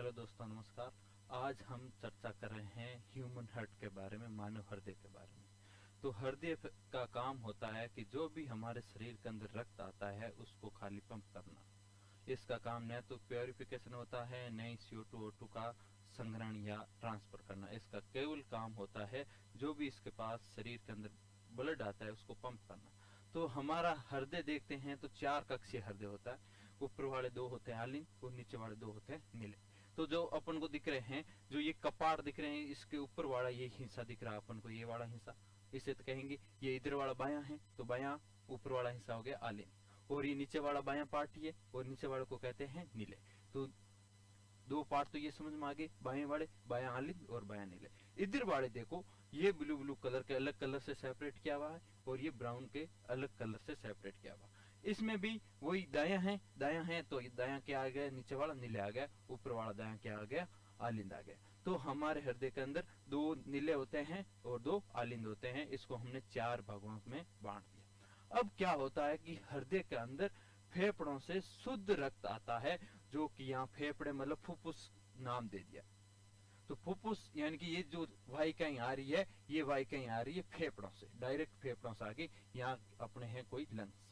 Hello दोस्तों, नमस्कार। आज हम चर्चा कर रहे हैं ह्यूमन हार्ट के बारे में, मानव हृदय के बारे में। तो हृदय का काम होता है कि जो भी हमारे शरीर के अंदर रक्त आता है उसको खाली पंप करना। इसका काम न तो प्योरिफिकेशन होता है, न ही CO2 O2 का संग्रहण या ट्रांसफर करना। इसका केवल काम होता है जो भी इसके पास शरीर के अंदर ब्लड आता है उसको पंप करना। तो हमारा हृदय देखते हैं तो 4 कक्षीय हृदय होता है। ऊपर वाले 2 होते हैं आलिन और नीचे वाले 2 होते हैं नीले। तो जो अपन को दिख रहे हैं, जो ये कपाट दिख रहे हैं, इसके ऊपर वाला ये हिस्सा दिख रहा है अपन को, ये वाला हिस्सा, इसे तो कहेंगे ये इधर वाला बायां है, तो बायां ऊपर वाला हिस्सा हो गया आलिन। और ये नीचे वाला बायां पार्ट है और नीचे वाले को कहते हैं नीले। तो 2 पार्ट तो ये समझ में आ गए, बाएं वाले बायां आलिन और बायां नीले। इधर वाले देखो, ये ब्लू ब्लू कलर के अलग कलर से सेपरेट किया हुआ है और ये ब्राउन के अलग कलर से सेपरेट किया हुआ। इसमें भी वही दायां है तो दायां क्या आ गया, नीचे वाला नीले आ गया, ऊपर वाला दायां क्या आ गया, आलिंद आ गया। तो हमारे हृदय के अंदर 2 नीले होते हैं और 2 आलिंद होते हैं। इसको हमने 4 भागों में बांट दिया। अब क्या होता है कि हृदय के अंदर फेफड़ों से शुद्ध रक्त आता है, जो कि यहाँ फेफड़े मतलब फुफ्फुस नाम दे दिया। तो फुफ्फुस यानी कि ये जो वाहिकाएं आ रही है, ये वाहिकाएं आ रही है फेफड़ों से, डायरेक्ट फेफड़ों से आगे। यहाँ अपने हैं कोई लंग्स,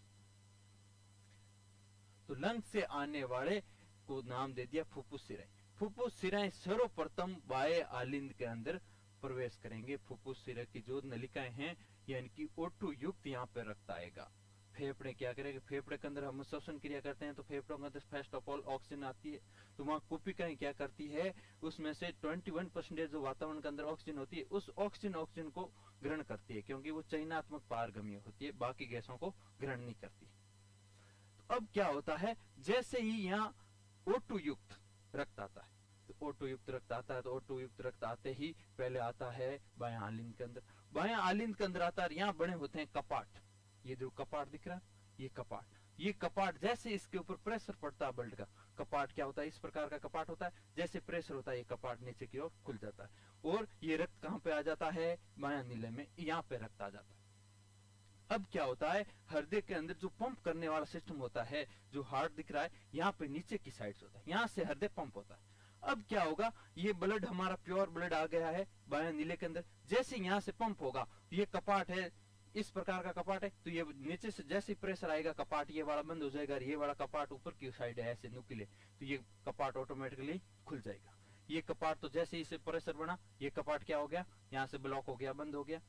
तो लंग्स से आने वाले को नाम दे दिया फुफ्फुस सिराएं। फुफ्फुस सिराएं सर्वप्रथम बाह्य आलिंद के अंदर प्रवेश करेंगे। फुफ्फुस सिरा की जो नलिकाएं हैं, यानी कि O2 युक्त यहाँ पे रक्त आएगा। फेफड़े क्या करेंगे, फेफड़े के अंदर हम श्वसन क्रिया करते हैं तो फेफड़ों के अंदर फर्स्ट ऑफ ऑल ऑक्सीजन आती है। तो वहां कुपिकाएं क्या करती है, उसमें से 21% जो वातावरण के अंदर ऑक्सीजन होती है, उस ऑक्सीजन को ग्रहण करती है, क्योंकि वो चयनात्मक पारगम्य होती है, बाकी गैसों को ग्रहण नहीं करती। तो अब क्या होता है, जैसे ही यहाँ O2 युक्त रक्त आता है, तो O2 युक्त रक्त आता है, तो O2 युक्त रक्त आते ही पहले आता है बायां आलिंद के अंदर। बायां आलिंद के अंदर आता है, यहाँ बने होते हैं कपाट। ये जो कपाट दिख रहा है, ये कपाट जैसे इसके ऊपर प्रेशर पड़ता है ब्लड का, कपाट क्या होता है, इस प्रकार का कपाट होता है। जैसे प्रेशर होता है, ये कपाट नीचे की ओर खुल जाता है और ये रक्त कहाँ पे आ जाता है, बायां नीले में, यहाँ पे रक्त आ जाता है। अब क्या होता है, हृदय के अंदर जो पंप करने वाला सिस्टम होता है, जो हार्ट दिख रहा है, यहाँ पे नीचे की साइड से होता है, यहाँ से हृदय पंप होता है। अब क्या होगा, ये ब्लड हमारा प्योर ब्लड आ गया है बायां नीले के अंदर। जैसे यहाँ से पंप होगा, ये कपाट है, इस प्रकार का कपाट है, तो ये नीचे से जैसे प्रेशर आएगा, कपाट ये वाला बंद हो जाएगा, ये वाला कपाट ऊपर की साइड है ऐसे नुकीले, तो ये कपाट ऑटोमेटिकली खुल जाएगा। ये कपाट तो जैसे इसे प्रेशर बना, ये कपाट क्या हो गया, यहाँ से ब्लॉक हो गया, बंद हो गया।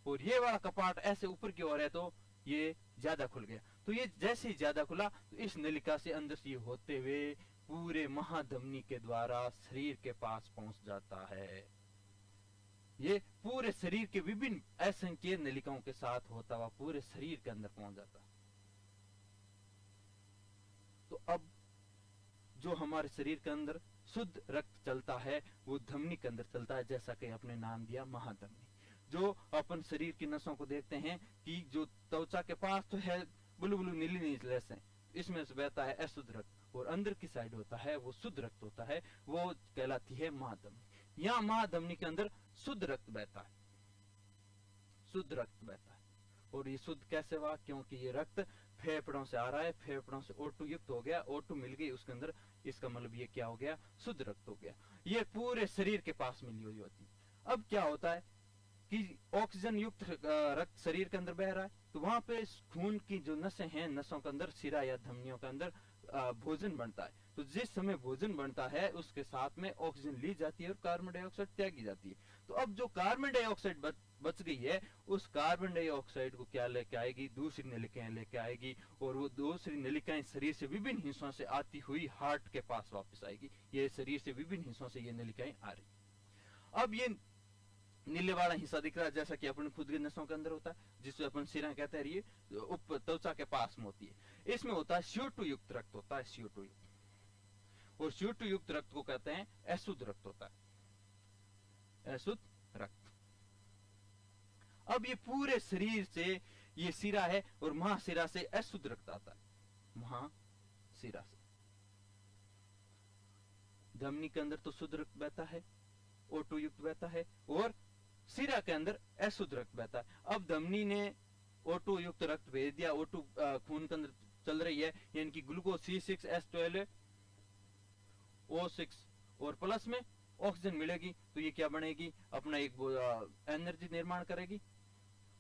और ये वाला कपाट ऐसे ऊपर की ओर है तो ये ज्यादा खुल गया। तो ये जैसे ही ज्यादा खुला, तो इस नलिका से अंदर से होते हुए पूरे महाधमनी के द्वारा शरीर के पास पहुंच जाता है। ये पूरे शरीर के विभिन्न असंख्य नलिकाओं के साथ होता हुआ पूरे शरीर के अंदर पहुंच जाता है। तो अब जो हमारे शरीर के अंदर शुद्ध रक्त चलता है, वो धमनी के अंदर चलता है, जैसा कि अपने नाम दिया महाधमनी। जो अपन शरीर की नसों को देखते हैं कि जो त्वचा के पास तो है ब्लू ब्लू नीली नीली रेसें, इसमें से बहता है अशुद्ध रक्त, और अंदर की साइड होता है वो शुद्ध रक्त होता है, वो कहलाती है महाधमनी। यहाँ महाधमनी के अंदर शुद्ध रक्त बहता है, शुद्ध रक्त बहता है। और ये शुद्ध कैसे हुआ, क्योंकि ये रक्त फेफड़ों से आ रहा है, फेफड़ों से O2 युक्त हो गया, O2 मिल गई उसके अंदर, इसका मतलब ये क्या हो गया, शुद्ध रक्त हो गया। ये पूरे शरीर के पास मिली हुई होती है। अब क्या होता है कि ऑक्सीजन युक्त रक्त शरीर के अंदर बह रहा है, तो वहां पे खून की जो नसें हैं, नसों के अंदर, सिरा या धमनियों के अंदर भोजन बनता है। तो जिस समय भोजन बनता है, उसके साथ में ऑक्सीजन ली जाती है और कार्बन डाइऑक्साइड त्यागी जाती है। तो अब जो कार्बन डाइऑक्साइड बच गई है, उस कार्बन डाइऑक्साइड को क्या लेके आएगी, दूसरी नलिकाएं लेके आएगी, और वो दूसरी नलिकाएं शरीर से विभिन्न हिस्सों से आती हुई हार्ट के पास वापस आएगी। ये शरीर से विभिन्न हिस्सों से ये नलिकाएं आ रही। अब ये नीले वाला हिस्सा दिख रहा है, जैसा कि अपने खुद के नसों के अंदर होता है, जिससे अपन सिरा कहते हैं, ये त्वचा के पास में होती है। इसमें होता है CO2 युक्त रक्त होता है, CO2 युक्त, और CO2 युक्त रक्त को कहते हैं अशुद्ध रक्त होता है, अशुद्ध रक्त। अब ये पूरे शरीर से, ये सिरा है और महासिरा से अशुद्ध रक्त आता है, महासिरा से। धमनी के अंदर तो शुद्ध रक्त बहता है, O2 युक्त बहता है, और सिरा के अंदर अशुद्ध रक्त बहता है। अब धमनी ने O2 युक्त रक्त भेज दिया, O2 खून के अंदर चल रही है, यानी कि ग्लूकोज C6H12O6 और प्लस में ऑक्सीजन मिलेगी तो ये क्या बनेगी, अपना एक एनर्जी निर्माण करेगी,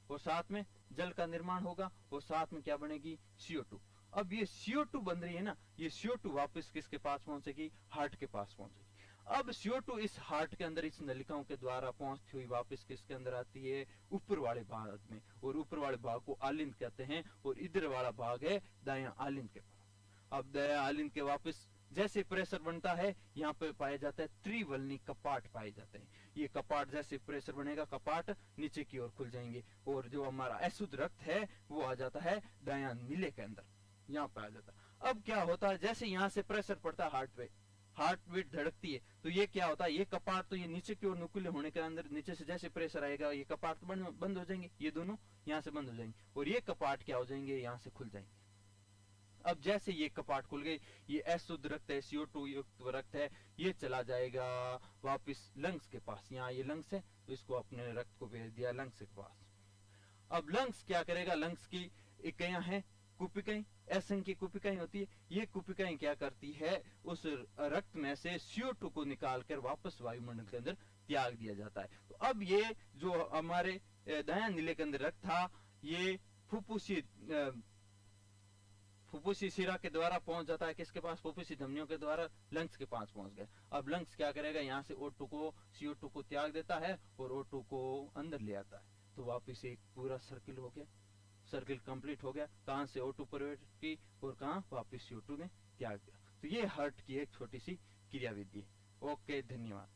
और साथ में जल का निर्माण होगा, और साथ में क्या बनेगी, CO2। अब ये CO2 बन रही है ना, ये CO2 वापस किसके पास पहुंचेगी, हार्ट के पास पहुंचेगी। अब CO2 इस हार्ट के अंदर इस नलिकाओं के द्वारा पहुंचती हुई वापस किसके अंदर आती है, ऊपर वाले भाग में, और ऊपर वाले भाग को आलिंद कहते हैं, और इधर वाला भाग है दायां आलिंद के पास। अब दायां आलिंद के वापस जैसे प्रेशर बनता है, यहाँ पे पाया जाता है त्रिवलनी कपाट पाए जाते हैं। ये कपाट जैसे प्रेशर बनेगा, कपाट नीचे की ओर खुल जाएंगे, और जो हमारा अशुद्ध रक्त है वो आ जाता है दायां नीले के अंदर, यहाँ पे आ जाता है। अब क्या होता है, जैसे यहाँ से प्रेशर पड़ता है हार्ट पे, हार्ट बीट धड़कती है, तो ये क्या होता है, ये कपाट तो ये नीचे की ओर नुकीले होने के अंदर नीचे से जैसे प्रेशर आएगा, ये कपाट तो बंद हो जाएंगे, ये दोनों यहाँ से बंद हो जाएंगे, और ये कपाट क्या हो जाएंगे, यहाँ से खुल जाएंगे। अब जैसे ये कपाट खुल गए, ये अशुद्ध रक्त है, CO2 युक्त रक्त है, ये चला जाएगा वापस लंग्स के पास। यहाँ ये लंग्स है, तो इसको अपने रक्त को भेज दिया लंग्स के पास। अब लंग्स क्या करेगा, लंग्स की इकाइयां हैं कुपिकाएं, असंख्य कुपिकाएं होती है। ये कुपिकाएं क्या करती है, उस रक्त में से CO2 को निकालकर वापस वायुमंडल के अंदर त्याग दिया जाता है। तो अब ये जो हमारे दायां नीले के अंदर रक्त था, ये फुफ्फुसी शिरा के द्वारा पहुंच जाता है किसके पास, फुफ्फुसी धमनियों के द्वारा लंग्स के पास पहुंच गया। अब लंग्स क्या करेगा, यहाँ से O2 को CO2 को त्याग देता है और O2 को अंदर ले आता है, तो वापिस एक पूरा सर्किल हो गया, सर्किल कंप्लीट हो गया। कहां से O2 प्रवेश की और कहां वापिस CO2 में त्याग दिया। तो ये हार्ट की एक छोटी सी क्रियाविधि है। ओके, धन्यवाद।